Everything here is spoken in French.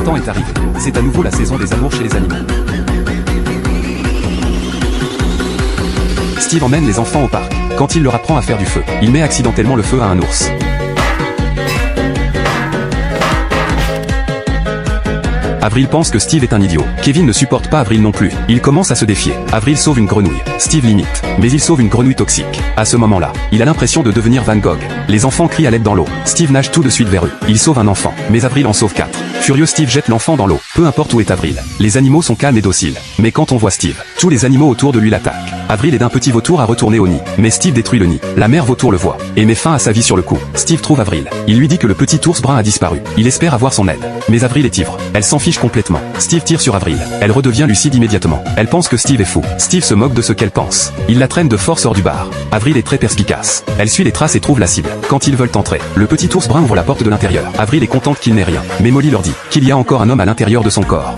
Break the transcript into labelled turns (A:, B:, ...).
A: printemps est arrivé. C'est à nouveau la saison des amours chez les animaux. Steve emmène les enfants au parc. Quand il leur apprend à faire du feu, il met accidentellement le feu à un ours. Avril pense que Steve est un idiot. Kevin ne supporte pas Avril non plus. Il commence à se défier. Avril sauve une grenouille. Steve l'imite. Mais il sauve une grenouille toxique. À ce moment-là, il a l'impression de devenir Van Gogh. Les enfants crient à l'aide dans l'eau. Steve nage tout de suite vers eux. Il sauve un enfant. Mais Avril en sauve 4. Furieux, Steve jette l'enfant dans l'eau. Peu importe où est Avril. Les animaux sont calmes et dociles. Mais quand on voit Steve, tous les animaux autour de lui l'attaquent. Avril est d'un petit vautour à retourner au nid. Mais Steve détruit le nid. La mère vautour le voit. Et met fin à sa vie sur le coup. Steve trouve Avril. Il lui dit que le petit ours brun a disparu. Il espère avoir son aide. Mais Avril est ivre. Elle s'en fiche complètement. Steve tire sur Avril. Elle redevient lucide immédiatement. Elle pense que Steve est fou. Steve se moque de ce qu'elle pense. Il la traîne de force hors du bar. Avril est très perspicace. Elle suit les traces et trouve la cible. Quand ils veulent entrer, le petit ours brun ouvre la porte de l'intérieur. Avril est contente qu'il n'ait rien. Mais Molly leur dit qu'il y a encore un homme à l'intérieur de son corps.